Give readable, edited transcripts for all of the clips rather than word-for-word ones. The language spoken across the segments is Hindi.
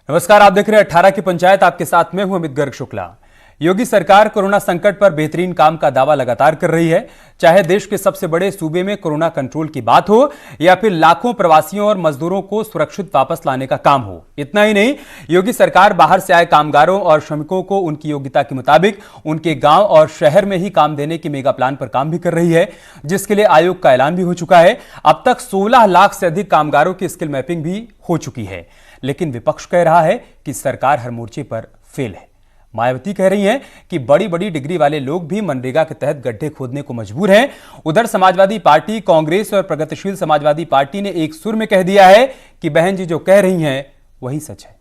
नमस्कार, आप देख रहे हैं 18 की पंचायत। आपके साथ में हूं अमित गर्ग शुक्ला। योगी सरकार कोरोना संकट पर बेहतरीन काम का दावा लगातार कर रही है, चाहे देश के सबसे बड़े सूबे में कोरोना कंट्रोल की बात हो या फिर लाखों प्रवासियों और मजदूरों को सुरक्षित वापस लाने का काम हो। इतना ही नहीं, योगी सरकार बाहर से आए कामगारों और श्रमिकों को उनकी योग्यता के मुताबिक उनके गांव और शहर में ही काम देने के मेगा प्लान पर काम भी कर रही है, जिसके लिए आयोग का ऐलान भी हो चुका है। अब तक 16 लाख से अधिक कामगारों की स्किल मैपिंग भी हो चुकी है। लेकिन विपक्ष कह रहा है कि सरकार हर मोर्चे पर फेल है। मायावती कह रही हैं कि बड़ी बड़ी डिग्री वाले लोग भी मनरेगा के तहत गड्ढे खोदने को मजबूर हैं। उधर समाजवादी पार्टी, कांग्रेस और प्रगतिशील समाजवादी पार्टी ने एक सुर में कह दिया है कि बहन जी जो कह रही हैं वही सच है।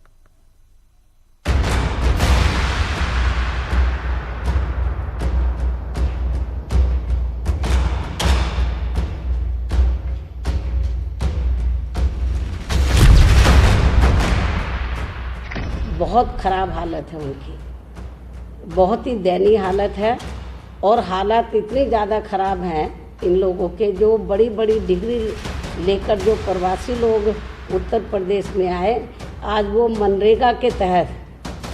बहुत खराब हालत है उनकी, बहुत ही दयनीय हालत है। और हालात इतने ज़्यादा खराब हैं इन लोगों के, जो बड़ी बड़ी डिग्री लेकर जो प्रवासी लोग उत्तर प्रदेश में आए, आज वो मनरेगा के तहत,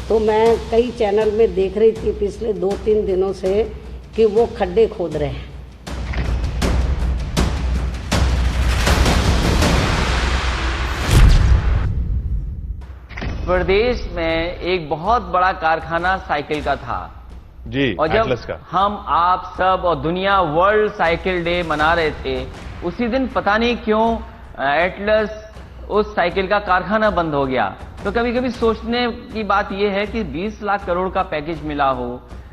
तो मैं कई चैनल में देख रही थी पिछले 2-3 दिनों से कि वो खड्डे खोद रहे हैं। प्रदेश में एक बहुत बड़ा कारखाना साइकिल का था जी, और जब एटलस का। हम आप सब और दुनिया वर्ल्ड साइकिल डे मना रहे थे, उसी दिन पता नहीं क्यों एटलस उस साइकिल का कारखाना बंद हो गया। तो कभी कभी सोचने की बात यह है कि 20 लाख करोड़ का पैकेज मिला हो,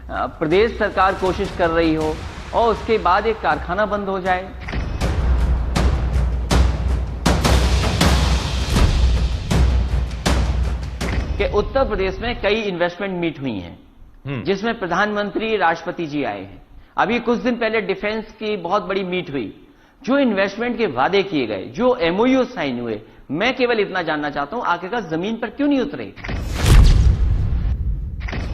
प्रदेश सरकार कोशिश कर रही हो और उसके बाद एक कारखाना बंद हो जाए। कि उत्तर प्रदेश में कई इन्वेस्टमेंट मीट हुई हैं, जिसमें प्रधानमंत्री, राष्ट्रपति जी आए हैं। अभी कुछ दिन पहले डिफेंस की बहुत बड़ी मीट हुई। जो इन्वेस्टमेंट के वादे किए गए, जो एमओयू साइन हुए, मैं केवल इतना जानना चाहता हूं आखिरकार जमीन पर क्यों नहीं उतरे।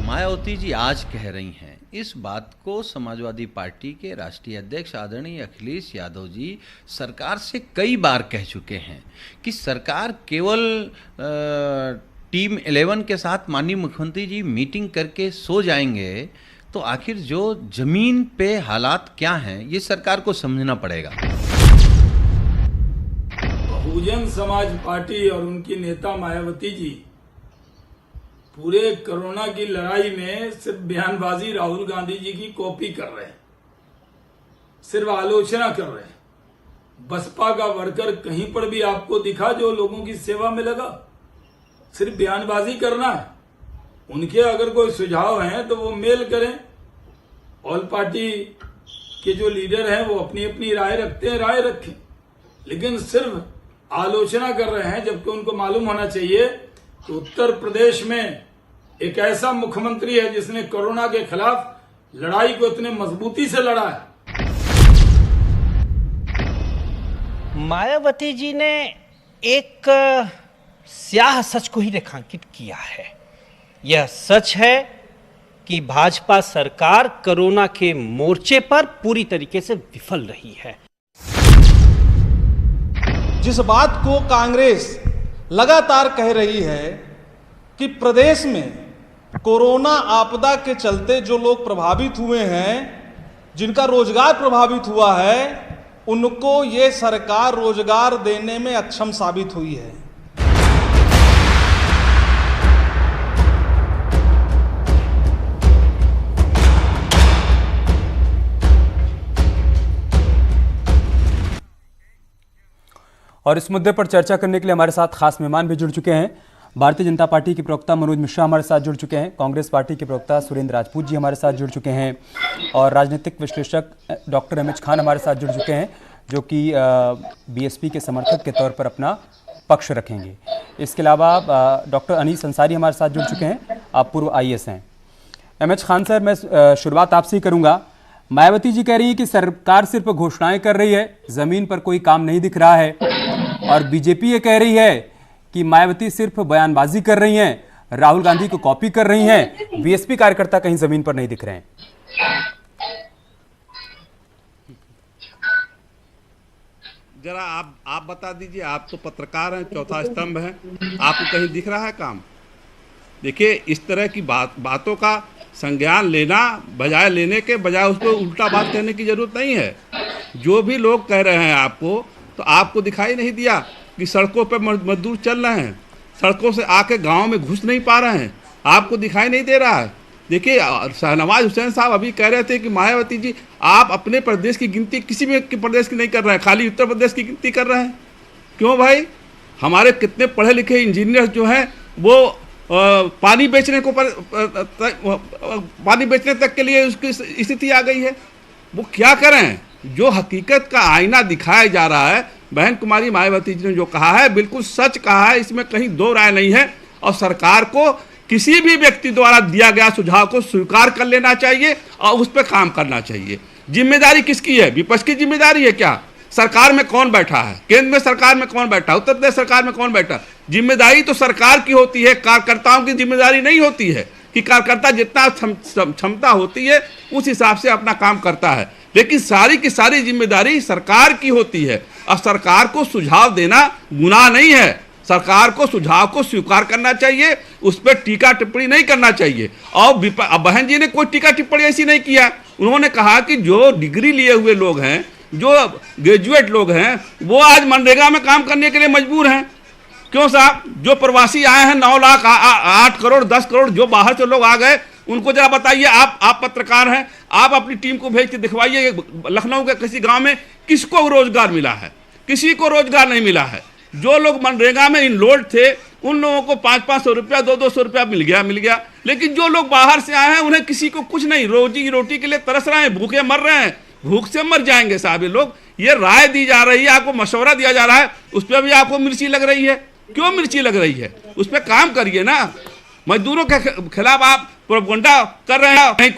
मायावती जी आज कह रही हैं, इस बात को समाजवादी पार्टी के राष्ट्रीय अध्यक्ष आदरणीय अखिलेश यादव जी सरकार से कई बार कह चुके हैं कि सरकार केवल टीम 11 के साथ माननीय मुख्यमंत्री जी मीटिंग करके सो जाएंगे, तो आखिर जो जमीन पे हालात क्या हैं ये सरकार को समझना पड़ेगा। बहुजन समाज पार्टी और उनकी नेता मायावती जी पूरे कोरोना की लड़ाई में सिर्फ बयानबाजी राहुल गांधी जी की कॉपी कर रहे हैं, सिर्फ आलोचना कर रहे हैं। बसपा का वर्कर कहीं पर भी आपको दिखा जो लोगों की सेवा में लगा? सिर्फ बयानबाजी करना है। उनके अगर कोई सुझाव हैं तो वो मेल करें। ऑल पार्टी के जो लीडर हैं वो अपनी अपनी राय रखते हैं, राय रखें, लेकिन सिर्फ आलोचना कर रहे हैं, जबकि उनको मालूम होना चाहिए कि उत्तर प्रदेश में एक ऐसा मुख्यमंत्री है जिसने कोरोना के खिलाफ लड़ाई को इतने मजबूती से लड़ा है। मायावती जी ने एक स्याह सच को ही रेखांकित किया है। यह सच है कि भाजपा सरकार कोरोना के मोर्चे पर पूरी तरीके से विफल रही है। जिस बात को कांग्रेस लगातार कह रही है कि प्रदेश में कोरोना आपदा के चलते जो लोग प्रभावित हुए हैं, जिनका रोजगार प्रभावित हुआ है, उनको ये सरकार रोजगार देने में अक्षम साबित हुई है। और इस मुद्दे पर चर्चा करने के लिए हमारे साथ खास मेहमान भी जुड़ चुके हैं। भारतीय जनता पार्टी के प्रवक्ता मनोज मिश्रा हमारे साथ जुड़ चुके हैं, कांग्रेस पार्टी के प्रवक्ता सुरेंद्र राजपूत जी हमारे साथ जुड़ चुके हैं और राजनीतिक विश्लेषक डॉक्टर एमएच खान हमारे साथ जुड़ चुके हैं, जो कि बीएसपी के समर्थक के तौर पर अपना पक्ष रखेंगे। इसके अलावा डॉक्टर अनीस अंसारी हमारे साथ जुड़ चुके हैं, आप पूर्व आईएएस हैं। एमएच खान सर, मैं शुरुआत आपसे ही करूँगा। मायावती जी कह रही है कि सरकार सिर्फ घोषणाएं कर रही है, जमीन पर कोई काम नहीं दिख रहा है, और बीजेपी ये कह रही है कि मायावती सिर्फ बयानबाजी कर रही हैं, राहुल गांधी को कॉपी कर रही हैं, बीएसपी कार्यकर्ता कहीं जमीन पर नहीं दिख रहे हैं। जरा आप बता दीजिए, आप तो पत्रकार हैं, चौथा स्तंभ है, आपको कहीं दिख रहा है काम? देखिए, इस तरह की बातों का संज्ञान लेने के बजाय उस पर उल्टा बात कहने की जरूरत नहीं है। जो भी लोग कह रहे हैं आपको, तो आपको दिखाई नहीं दिया कि सड़कों पर मजदूर चल रहे हैं, सड़कों से आके गांव में घुस नहीं पा रहे हैं, आपको दिखाई नहीं दे रहा है। देखिए, शाहनवाज हुसैन साहब अभी कह रहे थे कि मायावती जी आप अपने प्रदेश की गिनती किसी भी प्रदेश की नहीं कर रहे हैं, खाली उत्तर प्रदेश की गिनती कर रहे हैं। क्यों भाई? हमारे कितने पढ़े लिखे इंजीनियर जो हैं वो पानी बेचने तक के लिए उसकी स्थिति आ गई है। वो क्या करें? जो हकीकत का आईना दिखाया जा रहा है, बहन कुमारी मायावती जी ने जो कहा है बिल्कुल सच कहा है, इसमें कहीं दो राय नहीं है। और सरकार को किसी भी व्यक्ति द्वारा दिया गया सुझाव को स्वीकार कर लेना चाहिए और उस पर काम करना चाहिए। जिम्मेदारी किसकी है? विपक्ष की जिम्मेदारी है क्या? सरकार में कौन बैठा है? केंद्र में सरकार में कौन बैठा है? उत्तर प्रदेश सरकार में कौन बैठा? जिम्मेदारी तो सरकार की होती है, कार्यकर्ताओं की जिम्मेदारी नहीं होती है कि कार्यकर्ता जितना क्षमता होती है उस हिसाब से अपना काम करता है। लेकिन सारी की सारी जिम्मेदारी सरकार की होती है और सरकार को सुझाव देना गुनाह नहीं है। सरकार को सुझाव को स्वीकार करना चाहिए, उस पर टीका टिप्पणी नहीं करना चाहिए। और बहन जी ने कोई टीका टिप्पणी ऐसी नहीं किया। उन्होंने कहा कि जो डिग्री लिए हुए लोग हैं, जो ग्रेजुएट लोग हैं, वो आज मनरेगा में काम करने के लिए मजबूर हैं। क्यों साहब? जो प्रवासी आए हैं 9 लाख 8 करोड़ 10 करोड़ जो बाहर से लोग आ गए, उनको जरा बताइए। आप पत्रकार हैं, आप अपनी टीम को भेज के दिखवाइए लखनऊ के किसी गांव में किसको रोजगार मिला है? किसी को रोजगार नहीं मिला है। जो लोग मनरेगा में इनरोल्ड थे उन लोगों को 500-500 रुपया 200-200 रुपया मिल गया। लेकिन जो लोग बाहर से आए हैं उन्हें किसी को कुछ नहीं, रोटी के लिए तरस रहे हैं, भूखे मर रहे हैं, भूख से मर जाएंगे साहब ये लोग। ये राय दी जा रही है, आपको मशवरा दिया जा रहा है, उस पर भी आपको मिर्ची लग रही है। क्यों मिर्ची लग रही है? उस पर काम करिए ना। मजदूरों के खिलाफ आप प्रोपगंडा कर रहे हैं,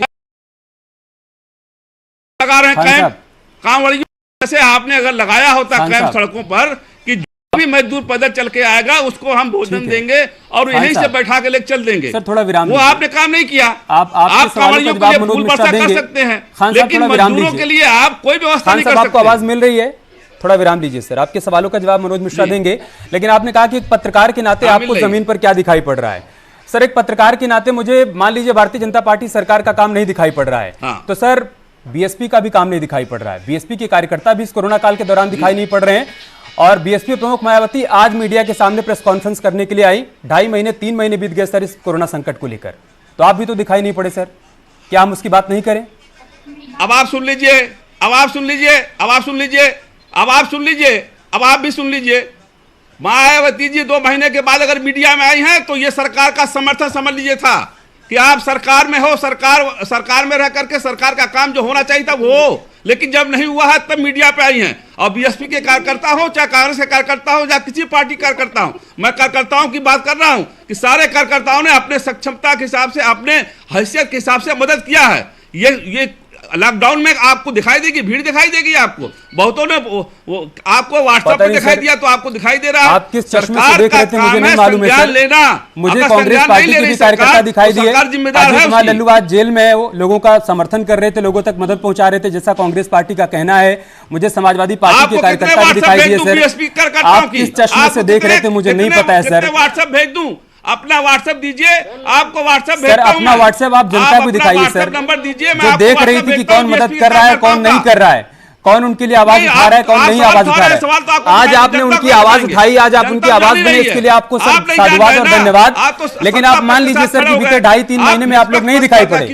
लगा रहे हैं कैंप। काम वाली जैसे आपने अगर लगाया होता कैंप सड़कों पर कि जो भी मजदूर पैदल चल के आएगा उसको हम भोजन देंगे और यहीं से बैठा के लेकर चल देंगे। सर थोड़ा विराम, वो आपने काम नहीं किया। आप कांवड़ियों के लिए फूल बरसा कर सकते हैं, लेकिन मजदूरों के लिए आप कोई व्यवस्था नहीं कर सकते। आपको आवाज मिल रही है? थोड़ा विराम दीजिए सर, आपके सवालों का जवाब मनोज मिश्रा देंगे। लेकिन आपने कहा कि एक पत्रकार के नाते आपको जमीन पर क्या दिखाई पड़ रहा है। सर, एक पत्रकार के नाते मुझे मान लीजिए भारतीय जनता पार्टी सरकार का काम नहीं दिखाई पड़ रहा है, तो सर बीएसपी का भी काम नहीं दिखाई पड़ रहा है। बीएसपी के कार्यकर्ता भी इस कोरोना काल के दौरान दिखाई नहीं पड़ रहे हैं। और बीएसपी प्रमुख मायावती आज मीडिया के सामने प्रेस कॉन्फ्रेंस करने के लिए आई। 2.5 महीने 3 महीने बीत गए सर इस कोरोना संकट को लेकर, तो आप भी तो दिखाई नहीं पड़े सर। क्या हम उसकी बात नहीं करें? अब आप सुन लीजिए, अब आप सुन लीजिए, अब आप सुन लीजिए, अब आप सुन लीजिए, अब आप भी सुन लीजिए। मायावती जी 2 महीने के बाद अगर मीडिया में आई हैं तो ये सरकार का समर्थन समझ लीजिए था कि आप सरकार में हो, सरकार में रह करके सरकार का काम जो होना चाहिए था वो हो। लेकिन जब नहीं हुआ है तब मीडिया पे आई हैं। और बीएसपी के कार्यकर्ता हो, चाहे कांग्रेस के कार्यकर्ता हो, या किसी पार्टी कार्यकर्ता हो, मैं कार्यकर्ताओं की बात कर रहा हूं कि सारे कार्यकर्ताओं ने अपने सक्षमता के हिसाब से, अपने हैसियत के हिसाब से मदद किया है। ये लॉकडाउन में आपको दिखाई देगी, भीड़ दिखाई देगी आपको। बहुतों ने आपको व्हाट्सएप पे दिखाई दिया तो आपको दिखाई दे रहा है। आप किस चश्मे से देख रहे थे मुझे नहीं मालूम है सर। लेना मुझे कांग्रेस पार्टी के भी कार्यकर्ता दिखाई दिए। अजय कुमार लल्लू आज जेल में है, वो लोगों का समर्थन कर रहे थे, लोगों तक मदद पहुंचा रहे थे, जैसा कांग्रेस पार्टी का कहना है। मुझे समाजवादी पार्टी के कार्यकर्ता भी दिखाई दिए सर। आप किस चश्मे से देख रहे थे मुझे नहीं पता है सर। व्हाट्सएप भेज दूं? अपना व्हाट्सएप दीजिए, आपको व्हाट्सएप सर अपना व्हाट्सएप आप जनता को दिखाइए सर। नंबर दीजिए, जो देख रही थी कि कौन मदद कर रहा है, कौन नहीं कर रहा है, कौन उनके लिए आवाज उठा रहा है, कौन नहीं आवाज उठा रहा है। आज आपने उनकी आवाज उठाई, आज आप उनकी आवाज बने, इसके लिए आपको साधुवाद और धन्यवाद। लेकिन आप मान लीजिए सर कि बीते 2.5-3 महीने में आप लोग नहीं दिखाई पड़े।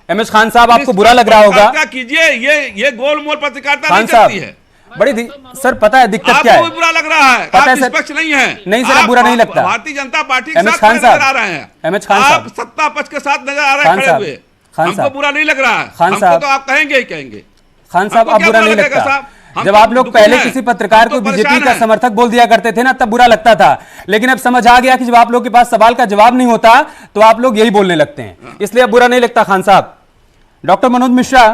एमएच खान साहब, आपको बुरा लग रहा होगा। क्या कीजिए, ये गोलमोल पत्रकारिता नहीं चलती है। बड़ी सर पता है दिक्कत क्या है? बुरा लग रहा है, पता है सर, निष्पक्ष नहीं है। नहीं सर, बुरा नहीं लगता। भारतीय जनता पार्टी के एमएच साथ खान नजर आ रहे हैं, एमएच खान आप सत्ता पक्ष के साथ नजर आ रहे हैं खड़े हुए। हमको बुरा नहीं लग रहा है, हमको तो आप कहेंगे ही कहेंगे। खान साहब, आप बुरा नहीं लगता। जब आप लोग पहले किसी पत्रकार को बीजेपी का समर्थक बोल दिया करते थे ना, तब बुरा लगता था। लेकिन अब समझ आ गया कि जब आप लोग के पास सवाल का जवाब नहीं होता तो आप लोग यही बोलने लगते हैं, इसलिए अब बुरा नहीं लगता। खान साहब, डॉक्टर मनोज मिश्रा,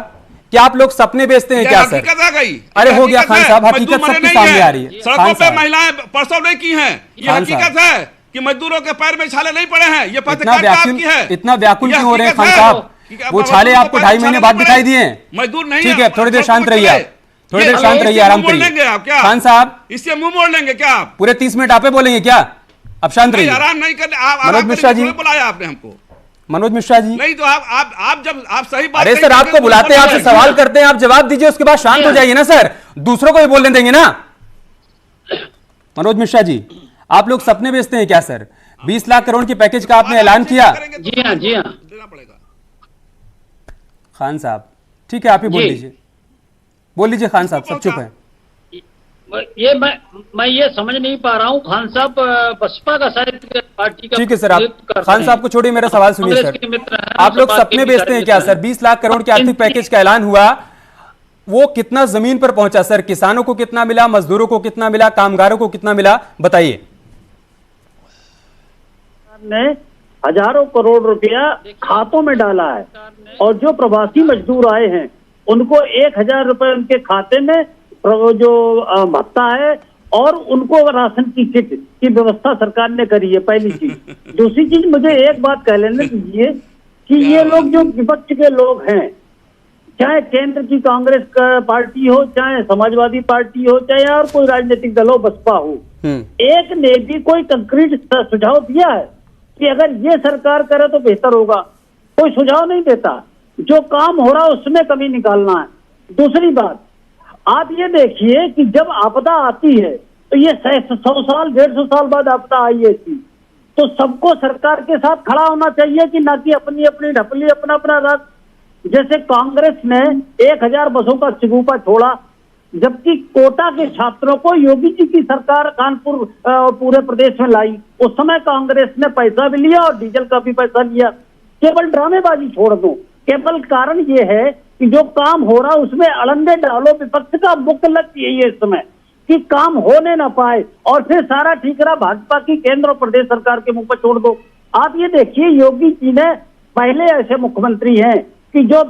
क्या आप लोग सपने बेचते हैं क्या सर? हकीकत आ गई। अरे हो गया खान साहब, हकीकत सबके सामने आ रही है। सड़कों पे महिलाएं परसों नहीं की हैं, ये हकीकत है कि मजदूरों के पैर में छाले नहीं पड़े हैं। ये पत्रकारिता आपकी है। इतना व्याकुल क्यों हो रहे हैं खान साहब? वो छाले आपको 2.5 महीने बाद दिखाई दिए। मजदूर नहीं, ठीक है, थोड़ी देर शांत रहिए आप, थोड़ी देर शांत रहिए, आराम करिए। खान साहब, इससे मुंह मोड़ लेंगे क्या आप? पूरे 30 मिनट आपे बोलेंगे क्या? अब शांत रहिए। आराम नहीं करने मनोज मिश्रा जी, बुलाया आपने हमको। मनोज मिश्रा जी, नहीं तो आप जब आप सही बात, अरे सर आपको बुलाते हैं, आपसे सवाल करते हैं, आप जवाब दीजिए, उसके बाद शांत हो जाइए ना सर, दूसरों को भी बोलने देंगे ना। मनोज मिश्रा जी, आप लोग सपने बेचते हैं क्या सर? 20 लाख करोड़ के पैकेज का आपने ऐलान किया। जी हाँ देना पड़ेगा। खान साहब ठीक है, आप ही बोल लीजिए, बोल लीजिए खान साहब, सब चुप है। ये मैं ये समझ नहीं पा रहा हूँ, खान साहब बसपा का शायद पार्टी का। ठीक है सर, आप खान साहब को छोड़िए, मेरा सवाल सुनिए सर। आप लोग सपने बेचते हैं क्या सर? 20 लाख करोड़ के आर्थिक पैकेज का ऐलान हुआ, वो कितना जमीन पर पहुंचा सर? किसानों को कितना मिला, मजदूरों को कितना मिला, कामगारों को कितना मिला, बताइए। ने हजारों करोड़ रुपया खातों में डाला है, और जो प्रवासी मजदूर आए हैं उनको 1000 रुपए उनके खाते में जो भत्ता है, और उनको राशन की किट की व्यवस्था सरकार ने करी है, पहली चीज। दूसरी चीज, मुझे एक बात कह लेने दीजिए कि ये लोग जो विपक्ष के लोग हैं, चाहे केंद्र की कांग्रेस का पार्टी हो, चाहे समाजवादी पार्टी हो, चाहे और कोई राजनीतिक दल हो, बसपा हो, एक ने भी कोई कंक्रीट सुझाव दिया है कि अगर ये सरकार करे तो बेहतर होगा? कोई सुझाव नहीं देता। जो काम हो रहा है उसमें कमी निकालना है। दूसरी बात, आप ये देखिए कि जब आपदा आती है तो ये 100 साल 150 साल बाद आपदा आई है थी, तो सबको सरकार के साथ खड़ा होना चाहिए कि ना कि अपनी अपनी ढपली, अपना अपना राज। जैसे कांग्रेस ने 1000 बसों का शिगुफा छोड़ा, जबकि कोटा के छात्रों को योगी जी की सरकार कानपुर पूरे प्रदेश में लाई। उस समय कांग्रेस ने पैसा भी लिया और डीजल का भी पैसा लिया। केवल ड्रामेबाजी छोड़ दो, केवल कारण ये है कि जो काम हो रहा है उसमें अड़ंगे डालो। विपक्ष का मुख्य लक्ष्य यही है इस समय कि काम होने ना पाए, और फिर सारा ठीकरा भाजपा की केंद्र और प्रदेश सरकार के मुंह पर छोड़ दो। आप ये देखिए, योगी जी ने पहले ऐसे मुख्यमंत्री हैं कि जो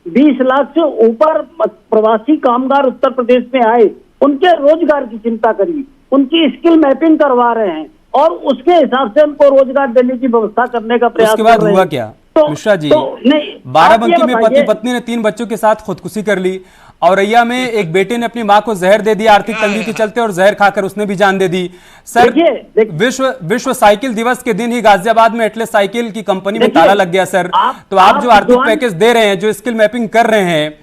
20 लाख से ऊपर प्रवासी कामगार उत्तर प्रदेश में आए, उनके रोजगार की चिंता करी, उनकी स्किल मैपिंग करवा रहे हैं, और उसके हिसाब से उनको रोजगार देने की व्यवस्था करने का प्रयास कर रहे हैं। उसके बाद हुआ क्या मिश्रा जी? बाराबंकी में पति पत्नी ने 3 बच्चों के साथ खुदकुशी कर ली। औरैया में एक बेटे ने अपनी मां को जहर दे दिया आर्थिक तंगी के चलते, और जहर खाकर उसने भी जान दे दी। सर, विश्व साइकिल दिवस के दिन ही गाजियाबाद में एटलस साइकिल की कंपनी में ताला लग गया सर। तो आप जो आर्थिक पैकेज दे रहे हैं, जो स्किल मैपिंग कर रहे हैं,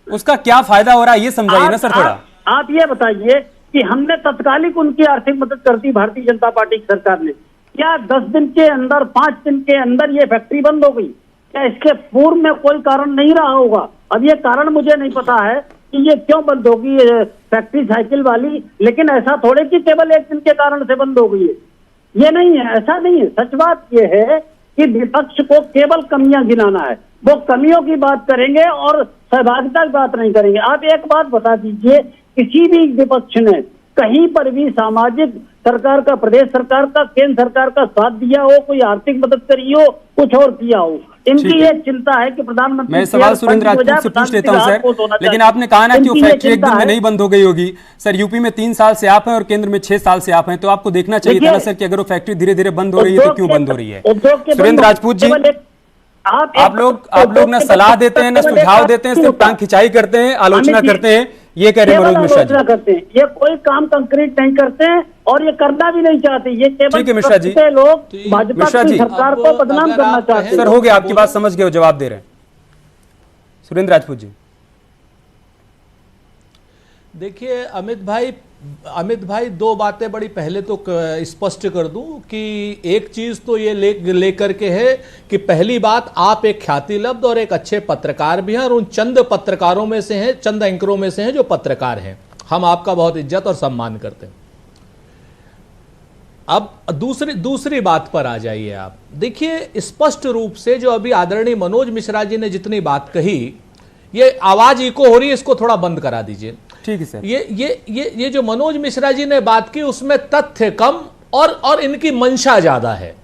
उसका क्या फायदा हो रहा है, ये समझाइए ना सर थोड़ा। आप ये बताइए कि हमने तत्कालिक उनकी आर्थिक मदद कर दी भारतीय जनता पार्टी की सरकार ने। क्या 10 दिन के अंदर, 5 दिन के अंदर ये फैक्ट्री बंद हो गई? क्या इसके पूर्व में कोई कारण नहीं रहा होगा? अब ये कारण मुझे नहीं पता है कि ये क्यों बंद होगी फैक्ट्री साइकिल वाली, लेकिन ऐसा थोड़े कि केवल 1 दिन के कारण से बंद हो गई है। ये नहीं है, ऐसा नहीं है। सच बात ये है कि विपक्ष को केवल कमियां गिनाना है, वो कमियों की बात करेंगे और सहभागिता की बात नहीं करेंगे। आप एक बात बता दीजिए, किसी भी विपक्ष ने कहीं पर भी सामाजिक सरकार का, प्रदेश सरकार का, केंद्र सरकार का साथ दिया हो, कोई आर्थिक मदद करी हो, कुछ और किया हो? इनकी ये चिंता है कि प्रधानमंत्री। मैं सवाल सुरेंद्र राजपूत से पूछ लेता हूं सर, लेकिन आपने कहा ना कि वो फैक्ट्री 1 दिन में नहीं बंद हो गई होगी। सर, यूपी में 3 साल से आप हैं और केंद्र में 6 साल से आप हैं, तो आपको देखना चाहिए था ना सर कि अगर वो फैक्ट्री धीरे धीरे बंद हो रही है तो क्यों बंद हो रही है? सुरेंद्र राजपूत जी, आप लोग ना सलाह देते हैं, ना सुझाव देते हैं, सिर्फ टांग खिंचाई करते हैं, आलोचना करते हैं, ये कह रहे हैं मनोज मिश्रा जी। करते हैं, ये कोई काम कंक्रीट नहीं करते हैं और ये करना भी नहीं चाहते। ये केवल मिश्रा जी, लोग भाजपा की सरकार को बदनाम करना चाहते हैं। सर, हो गया, आपकी बात समझ गए, जवाब दे रहे हैं सुरेंद्र राजपूत जी। देखिए अमित भाई 2 बातें बड़ी पहले तो स्पष्ट कर दूं कि एक चीज तो ये लेकर के है कि पहली बात, आप एक ख्याति लब्ध और एक अच्छे पत्रकार भी हैं, और उन चंद पत्रकारों में से हैं, चंद एंकरों में से हैं जो पत्रकार हैं। हम आपका बहुत इज्जत और सम्मान करते हैं। अब दूसरी बात पर आ जाइए आप। देखिए, स्पष्ट रूप से जो अभी आदरणीय मनोज मिश्रा जी ने जितनी बात कही, ये आवाज इको हो रही है, इसको थोड़ा बंद करा दीजिए। ठीक है सर। ये जो मनोज मिश्रा जी ने बात की, उसमें तथ्य कम और इनकी मंशा ज्यादा है।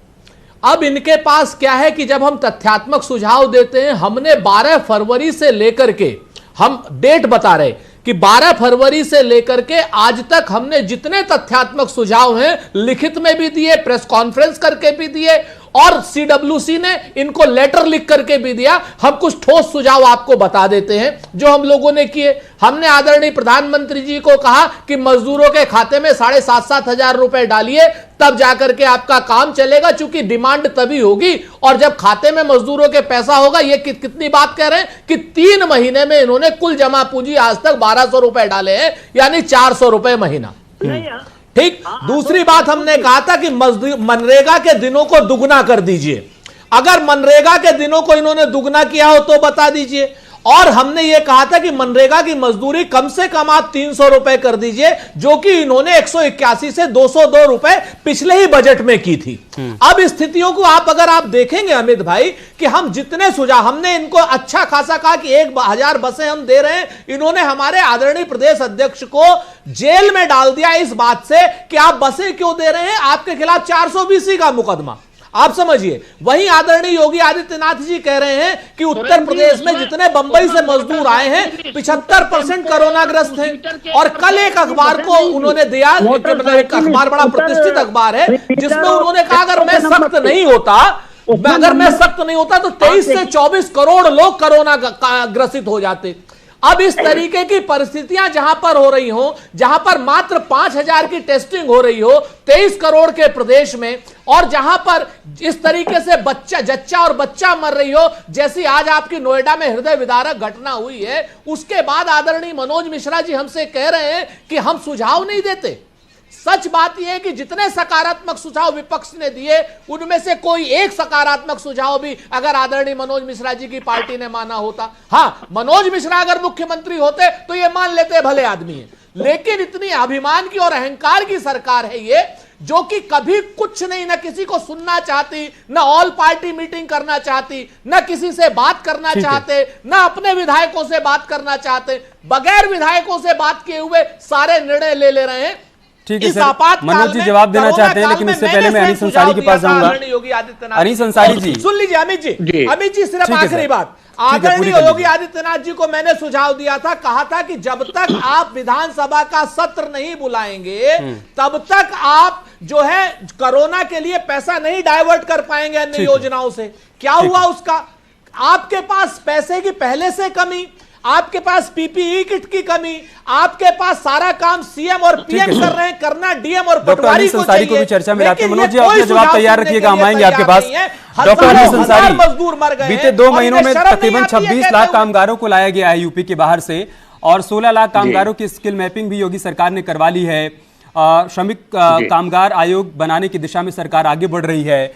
अब इनके पास क्या है कि जब हम तथ्यात्मक सुझाव देते हैं, हमने 12 फरवरी से लेकर के, हम डेट बता रहे कि 12 फरवरी से लेकर के आज तक हमने जितने तथ्यात्मक सुझाव हैं, लिखित में भी दिए, प्रेस कॉन्फ्रेंस करके भी दिए, और सीडब्ल्यूसी ने इनको लेटर लिख करके भी दिया। हम कुछ ठोस सुझाव आपको बता देते हैं जो हम लोगों ने किए। हमने आदरणीय प्रधानमंत्री जी को कहा कि मजदूरों के खाते में 7,500 हजार रुपए डालिए, तब जाकर के आपका काम चलेगा, क्योंकि डिमांड तभी होगी और जब खाते में मजदूरों के पैसा होगा। ये कितनी बात कह रहे हैं कि 3 महीने में इन्होंने कुल जमा पूंजी आज तक 1,200 रुपए डाले हैं, यानी 400 रुपए महीना। ठीक। दूसरी बात हमने कहा था कि मनरेगा के दिनों को दुगना कर दीजिए। अगर मनरेगा के दिनों को इन्होंने दुगना किया हो तो बता दीजिए। और हमने ये कहा था कि मनरेगा की मजदूरी कम से कम आप 300 रुपए कर दीजिए, जो कि इन्होंने 181 से 202 रुपए पिछले ही बजट में की थी। अब स्थितियों को अगर आप देखेंगे अमित भाई, कि हम जितने सुझाव हमने इनको अच्छा खासा कहा कि 1,000 बसें हम दे रहे हैं, इन्होंने हमारे आदरणीय प्रदेश अध्यक्ष को जेल में डाल दिया इस बात से कि आप बसें क्यों दे रहे हैं, आपके खिलाफ 420 का मुकदमा। आप समझिए। वहीं आदरणीय योगी आदित्यनाथ जी कह रहे हैं कि उत्तर प्रदेश में जितने बंबई से मजदूर आए हैं 75% कोरोनाग्रस्त हैं। और कल एक अखबार को उन्होंने दिया, एक अखबार बड़ा प्रतिष्ठित अखबार है, जिसमें उन्होंने कहा अगर मैं सख्त नहीं होता तो 23 से 24 करोड़ लोग कोरोना ग्रसित हो जाते। अब इस तरीके की परिस्थितियां जहां पर हो रही हो, जहां पर मात्र 5,000 की टेस्टिंग हो रही हो 23 करोड़ के प्रदेश में, और जहां पर इस तरीके से जच्चा और बच्चा मर रही हो, जैसी आज आपकी नोएडा में हृदय विदारक घटना हुई है, उसके बाद आदरणीय मनोज मिश्रा जी हमसे कह रहे हैं कि हम सुझाव नहीं देते। सच बात यह है कि जितने सकारात्मक सुझाव विपक्ष ने दिए, उनमें से कोई एक सकारात्मक सुझाव भी अगर आदरणीय मनोज मिश्रा जी की पार्टी ने माना होता, हाँ, मनोज मिश्रा अगर मुख्यमंत्री होते तो ये मान लेते भले आदमी है, लेकिन इतनी अभिमान की और अहंकार की सरकार है ये, जो कि कभी कुछ नहीं, न किसी को सुनना चाहती, न ऑल पार्टी मीटिंग करना चाहती, न किसी से बात करना चाहते, न अपने विधायकों से बात करना चाहते, बगैर विधायकों से बात किए हुए सारे निर्णय ले रहे हैं। ठीक है सर, मनोज जी जवाब देना चाहते हैं, लेकिन उससे पहले मैं अनीस अंसारी के पास जाऊंगा। अनीस अंसारी जी, सुन लीजिए अमित जी सिर्फ आखिरी बात। आदरणीय योगी आदित्यनाथ जी को मैंने सुझाव दिया था, कहा था कि जब तक आप विधानसभा का सत्र नहीं बुलाएंगे तब तक आप जो है कोरोना के लिए पैसा नहीं डाइवर्ट कर पाएंगे अन्य योजनाओं से। क्या हुआ उसका? आपके पास पैसे की पहले से कमी, आपके पास पीपीई किट की कमी, आपके पास सारा काम सीएम और पीएम कर रहे हैं, करना डीएम और पटवारी को चाहिए। को भी चर्चा में लाते हैं। मनोज जी अपना जवाब तैयार रखिएगा, हम आएंगे आपके पास। डॉक्टर अनीस अंसारी, मजदूर मर गए, बीते 2 महीनों में तकरीबन 26 लाख कामगारों को लाया गया है यूपी के बाहर से, और 16 लाख कामगारों की स्किल मैपिंग भी योगी सरकार ने करवा ली है। श्रमिक कामगार आयोग बनाने की दिशा में सरकार आगे बढ़ रही है।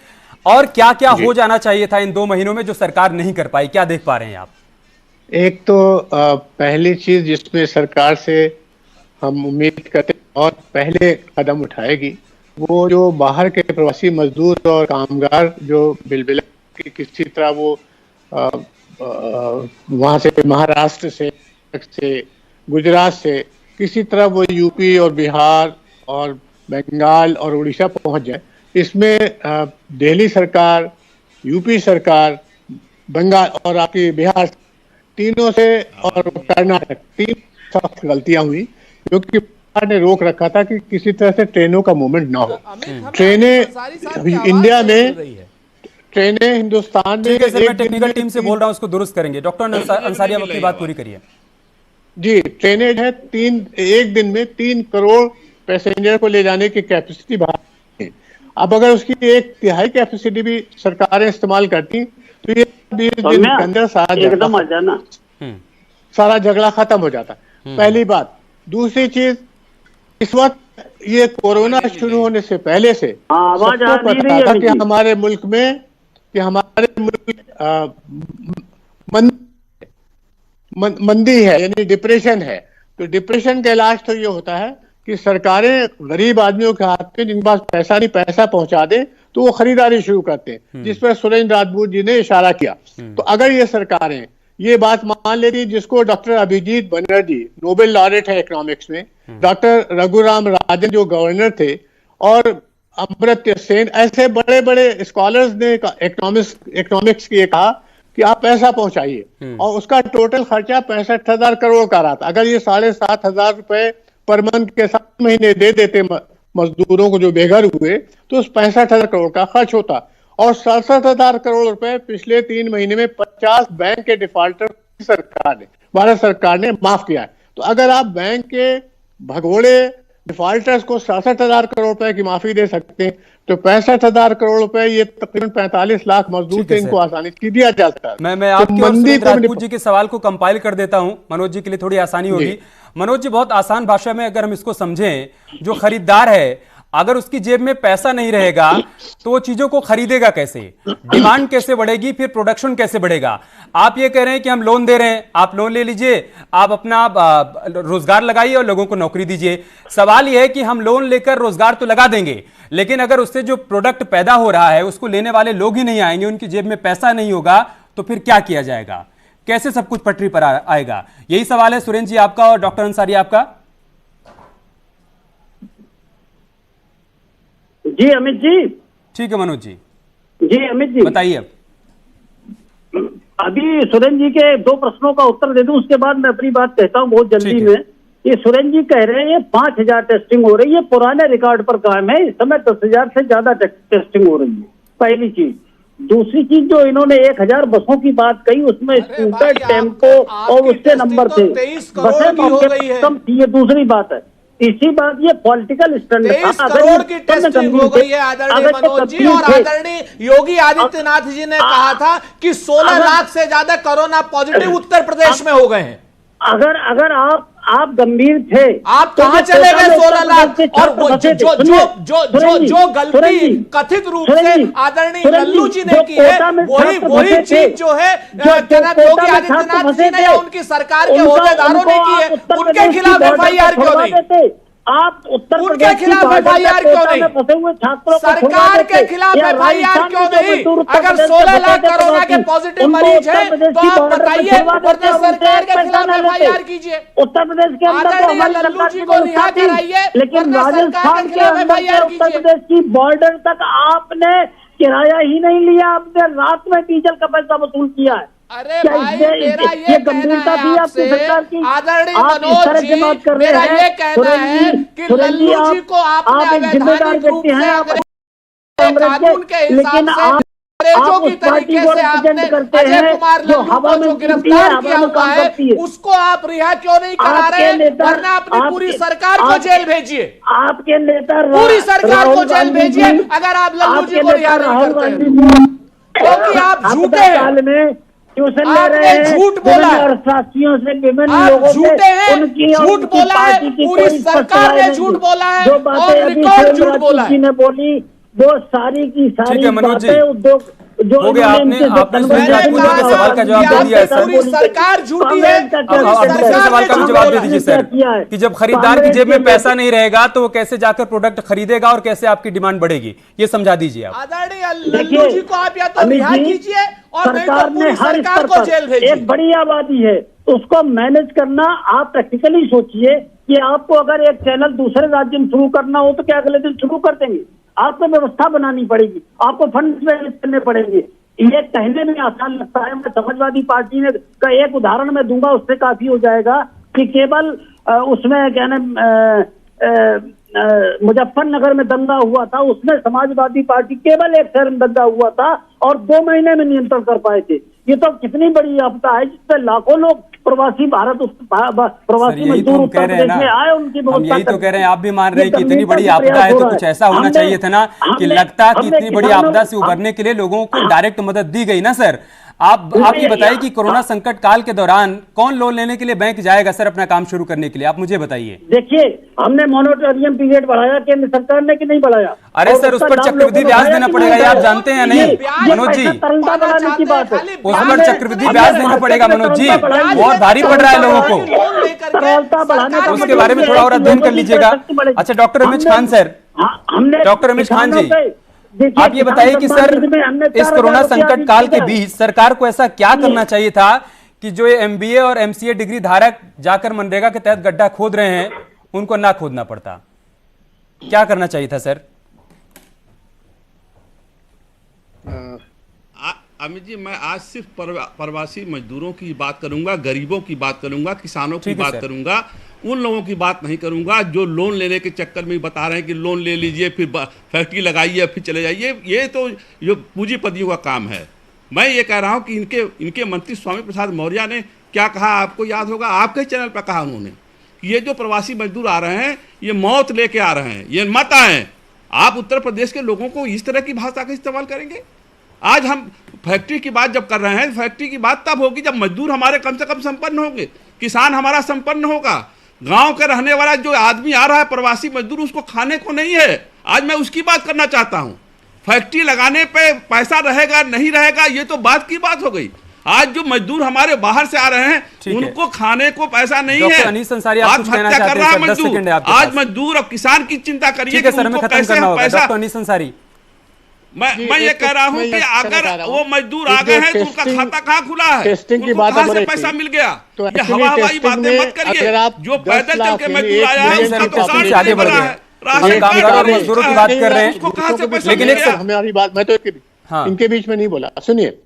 और क्या क्या हो जाना चाहिए था इन 2 महीनों में जो सरकार नहीं कर पाई, क्या देख पा रहे हैं आप? एक तो पहली चीज जिसमें सरकार से हम उम्मीद करते और पहले कदम उठाएगी, वो जो बाहर के प्रवासी मजदूर और कामगार जो बिलबिला की किसी तरह वो वहाँ से महाराष्ट्र से गुजरात से किसी तरह वो यूपी और बिहार और बंगाल और उड़ीसा पहुँच जाए, इसमें दिल्ली सरकार, यूपी सरकार, बंगाल और आपकी बिहार तीनों से और कर्नाटक 3 सख्त गलतियां हुई, क्योंकि सरकार ने रोक रखा था कि किसी तरह से ट्रेनों का मूवमेंट ना हो। ट्रेनें इंडिया में, ट्रेनें हिंदुस्तान में, मैं टेक्निकल टीम से बोल रहा हूं, उसको दुरुस्त करेंगे। डॉक्टर अंसारी, आप अपनी बात पूरी करिए। जी, ट्रेनें है एक दिन में 3 करोड़ पैसेंजर को ले जाने की कैपेसिटी बाहर है। अब अगर उसकी 1/3 कैपेसिटी भी सरकारें इस्तेमाल करती तो ये 20 दिन के अंदर सारा झगड़ा खत्म हो जाता। पहली बात। दूसरी चीज, इस वक्त ये कोरोना शुरू होने से पहले से सबको पता था कि हमारे मुल्क मंदी है, यानी डिप्रेशन है। तो डिप्रेशन का इलाज तो ये होता है कि सरकारें गरीब आदमियों के हाथ में, जिनके पास पैसा नहीं, पैसा पहुंचा दे तो वो खरीदारी शुरू करते हैं, जिस पर सुरेंद्र राजपूत जी ने इशारा किया। तो अगर ये सरकारें ये बात मान लेती, जिसको doctor Abhijit Banerjee Nobel laureate है इकोनॉमिक्स में, डॉक्टर रघुराम राजन जो गवर्नर थे, और अमर्त्य सेन, ऐसे बड़े बड़े स्कॉलर्स ने इकोनॉमिक्स की कहा कि आप पैसा पहुंचाइए, और उसका टोटल खर्चा 65,000 करोड़ का रहा था। अगर ये 7,500 रुपए पर मंथ के 7 महीने दे देते मजदूरों को जो बेघर हुए, तो उस 65,000 करोड़ का खर्च होता। और 67,000 करोड़ रुपए पिछले 3 महीने में 50 बैंक के डिफॉल्टर भारत सरकार ने माफ किया है। तो अगर आप बैंक के भगोड़े डिफॉल्टर्स को 67,000 करोड़ रुपए की माफी दे सकते हैं, तो 65,000 करोड़ रुपए, ये तकरीबन 45 लाख मजदूर थे, इनको आसानी से दिया जा सकता है। मैं आपके और सुरेंद्र राजपूत जी के सवाल को कंपाइल कर देता हूं, मनोज जी के लिए थोड़ी आसानी होगी। मनोज जी, बहुत आसान भाषा में अगर हम इसको समझें, जो खरीदार है अगर उसकी जेब में पैसा नहीं रहेगा तो वो चीजों को खरीदेगा कैसे, डिमांड कैसे बढ़ेगी, फिर प्रोडक्शन कैसे बढ़ेगा। आप ये कह रहे हैं कि हम लोन दे रहे हैं, आप लोन ले लीजिए, आप अपना रोजगार लगाइए और लोगों को नौकरी दीजिए। सवाल यह है कि हम लोन लेकर रोजगार तो लगा देंगे, लेकिन अगर उससे जो प्रोडक्ट पैदा हो रहा है उसको लेने वाले लोग ही नहीं आएंगे, उनकी जेब में पैसा नहीं होगा, तो फिर क्या किया जाएगा, कैसे सब कुछ पटरी पर आएगा? यही सवाल है सुरेंद्र जी आपका और डॉक्टर अंसारी आपका। जी अमित जी। ठीक है मनोज जी। जी अमित जी बताइए। अभी सुरेंद्र जी के 2 प्रश्नों का उत्तर दे दूं, उसके बाद मैं अपनी बात कहता हूं बहुत जल्दी में। ये सुरेंद्र जी कह रहे हैं ये 5,000 टेस्टिंग हो रही है, पुराने रिकॉर्ड पर कायम है। इस समय 10,000 से ज्यादा टेस्टिंग हो रही है, पहली चीज। दूसरी चीज, जो इन्होंने 1,000 बसों की बात कही, उसमें स्कूटर, टेम्पो और उसके नंबर थे, बसें कम थी, ये दूसरी बात है। इसी बात, ये पॉलिटिकल स्टंट था। 23 करोड़ की टेस्टिंग हो गई है आदरणीय मनोज जी, और आदरणीय योगी आदित्यनाथ जी ने कहा था कि 16 लाख से ज्यादा कोरोना पॉजिटिव उत्तर प्रदेश में हो गए हैं। अगर आप गंभीर थे, आप कहां चले गए 16 लाख? और जो गलती कथित रूप से आदरणीय लल्लू जी ने की है, वही चीज जो है जनाब योगी आदित्यनाथ जी ने या उनकी सरकार के होदेदारों ने की है, उनके खिलाफ FIR क्यों नहीं? आप उत्तर उनके खिलाफ FIR क्यों नहीं? सरकार के खिलाफ FIR क्यों नहीं? अगर 16 लाख कोरोना के पॉजिटिव मरीज हैं तो आप बताइए, वरना सरकार के खिलाफ FIR कीजिए। उत्तर प्रदेश के अंदर लल्लू जी को रिहा कराइए, लेकिन राजस्थान के अंदर उत्तर प्रदेश की बॉर्डर तक आपने किराया ही नहीं लिया, आपने रात में डीजल का पैसा वसूल किया है। अरे भाई, मेरा ये गंभीरता थी आपकी सरकार की। आदरणीय मनोज जी, मेरा ये कहना है कि लल्लू जी को आपने अवैधानिक रूप से कानून के हिसाब से अंग्रेजों की तरीके से आपने अजय कुमार लल्लू को जो गिरफ्तार किया हुआ है, उसको आप रिहा क्यों नहीं करा रहे? वरना अपनी पूरी सरकार को जेल भेजिए। आपके नेता पूरी सरकार को जेल भेजिए अगर आप लल्लू जी को रिहा नहीं करते, क्योंकि आप झूठे हैं, ट्यूशन ले रहे हैं, झूठ बोला है, शास्त्रियों से विभिन्न लोगों से झूठ बोला है, पूरी सरकार ने झूठ बोला है, जो बातें रिकॉर्ड झूठ बोला है, बोली वो सारी की सारी बातें उद्योग हो गया। आपने सुरेंद्र राजपूत जी के सवाल का जवाब दे दिया है सर। पूरी सरकार झूठी है। सवाल का भी जवाब दे दीजिए सर कि जब खरीदार की जेब में पैसा नहीं रहेगा तो वो कैसे जाकर प्रोडक्ट खरीदेगा और कैसे आपकी डिमांड बढ़ेगी, ये समझा दीजिए आप। आदरणीय लल्लू जी को आप या तो रिहा कीजिए और नहीं तो पूरी सरकार को जेल भेजिए। एक बड़ी आबादी है, उसको मैनेज करना आप प्रैक्टिकली सोचिए कि आपको अगर एक चैनल दूसरे राज्य में शुरू करना हो तो क्या अगले दिन शुरू कर देंगे? आपको व्यवस्था बनानी पड़ेगी, आपको फंड मैनेज करने पड़ेंगे। ये कहने में आसान लगता है। मैं समाजवादी पार्टी ने का एक उदाहरण मैं दूंगा, उससे काफी हो जाएगा कि केवल उसमें क्या ना मुजफ्फरनगर में दंगा हुआ था, उसमें समाजवादी पार्टी केवल एक शहर में दंगा हुआ था और 2 महीने में नियंत्रण कर पाए थे। ये तो कितनी बड़ी आपदा है जिससे लाखों लोग प्रवासी प्रवासी मजदूर उत्तर प्रदेश में आए, उनकी हम यही तो कह रहे हैं, आप भी मान रहे हैं कि इतनी बड़ी आपदा है तो कुछ ऐसा होना चाहिए था ना कि लगता कि इतनी बड़ी आपदा से उबरने के लिए लोगों को डायरेक्ट मदद दी गई ना सर। आप ये बताइए कि कोरोना संकट काल के दौरान कौन लोन लेने के लिए बैंक जाएगा सर अपना काम शुरू करने के लिए, आप मुझे बताइए। देखिए, हमने मॉनिटोरियम पीरियड बढ़ाया केंद्र सरकार ने कि नहीं बढ़ाया? अरे सर, उस पर चक्रवृद्धि ब्याज देना पड़ेगा, ये आप जानते हैं नहीं मनोज जी? उस पर चक्रवृद्धि ब्याज देना पड़ेगा मनोज जी, बहुत भारी पड़ रहा है लोगों को, उसके बारे में थोड़ा और अध्ययन कर लीजिएगा। अच्छा doctor Ramesh Khan sir, doctor Ramesh Khan ji, आप ये बताइए कि सर इस कोरोना संकट काल के बीच सरकार को ऐसा क्या करना चाहिए था कि जो ये MBA और MCA डिग्री धारक जाकर मनरेगा के तहत गड्ढा खोद रहे हैं उनको ना खोदना पड़ता? क्या करना चाहिए था सर? अमित जी, मैं आज सिर्फ प्रवासी मजदूरों की बात करूंगा, गरीबों की बात करूंगा, किसानों की बात करूंगा। उन लोगों की बात नहीं करूंगा जो लोन लेने के चक्कर में बता रहे हैं कि लोन ले लीजिए, फिर फैक्ट्री लगाइए, फिर चले जाइए। ये तो जो पूंजीपतियों का काम है। मैं ये कह रहा हूं कि इनके मंत्री स्वामी प्रसाद मौर्य ने क्या कहा, आपको याद होगा, आपके चैनल पर कहा उन्होंने कि ये जो प्रवासी मजदूर आ रहे हैं ये मौत लेके आ रहे हैं, ये मत आए। आप उत्तर प्रदेश के लोगों को इस तरह की भाषा का इस्तेमाल करेंगे? आज हम फैक्ट्री की बात जब कर रहे हैं, फैक्ट्री की बात तब होगी जब मजदूर हमारे कम से कम संपन्न होंगे, किसान हमारा संपन्न होगा। गांव के रहने वाला जो आदमी आ रहा है प्रवासी मजदूर, उसको खाने को नहीं है। आज मैं उसकी बात करना चाहता हूं। फैक्ट्री लगाने पे पैसा रहेगा नहीं रहेगा ये तो बात की बात हो गई। आज जो मजदूर हमारे बाहर से आ रहे हैं उनको खाने को पैसा नहीं है। आत्महत्या कर रहा है मजदूर। आज मजदूर और किसान की चिंता करिए कि उनको कैसे पैसा। मैं ये कह रहा हूं कि अगर वो मजदूर आ गए हैं तो उनका खाता कहाँ खुला है, टेस्टिंग की बात से पैसा मिल गया। तो ये हवाई बातें मत करिए। जो पैदल चल के मजदूर आया है उसका तो आगे बढ़ गया। कामगार और मजदूरों की बात कर रहे हैं, लेकिन एक हमारी बात, मैं तो इनके बीच में नहीं बोला। सुनिए,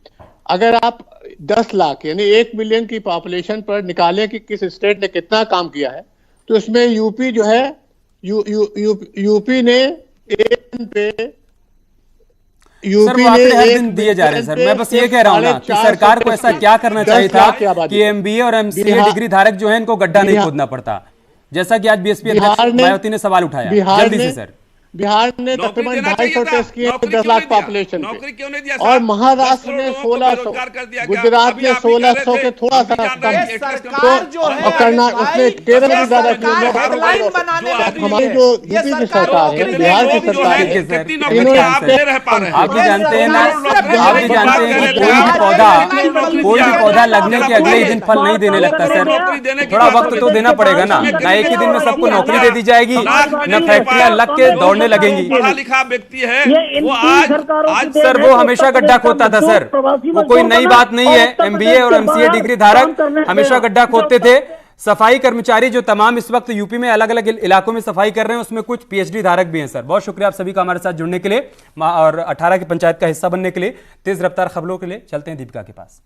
अगर आप 10 लाख यानी 1 मिलियन की पॉपुलेशन पर निकालें कि किस स्टेट ने कितना काम किया है, तो उसमें यूपी जो है यूपी ने यूपी ने हर दिन दिए जा रहे हैं सर। मैं बस ये कह रहा हूँ ना कि सरकार को ऐसा क्या करना चाहिए था कि एमबीए और एमसीए डिग्री धारक जो है इनको गड्ढा नहीं खोदना पड़ता, जैसा कि आज बीएसपी अध्यक्ष मायावती ने सवाल उठाया। जल्दी से सर, बिहार ने तकरीबन 250 टेस्ट किए 10 लाख पॉपुलेशन पे, और महाराष्ट्र ने 1600, गुजरात ने 1600 के थोड़ा सा कम, और कर्नाटक उसने 13 में ज्यादा किया। हमारी जो यूपी की सरकार है, बिहार की सरकार है, इन्होंने आप भी जानते हैं ना, आप भी जानते हैं कि कोई भी पौधा लगने के अगले ही दिन फल नहीं देने लगता सर। थोड़ा वक्त तो देना पड़ेगा ना एक ही दिन में सबको नौकरी दे दी जाएगी, न फैक्ट्रियां लग के दौड़ने लगेंगी। पढ़ा लिखा व्यक्ति है वो आज सर वो हमेशा गड्ढा खोदता था सर, वो कोई नई बात नहीं है। एमबीए और एमसीए डिग्री धारक हमेशा गड्ढा खोदते थे। सफाई कर्मचारी जो तमाम इस वक्त यूपी में अलग अलग इलाकों में सफाई कर रहे हैं उसमें कुछ पीएचडी धारक भी हैं सर। बहुत शुक्रिया आप सभी का हमारे साथ जुड़ने के लिए और 18 की पंचायत का हिस्सा बनने के लिए। तेज रफ्तार खबरों के लिए चलते हैं दीपिका के पास।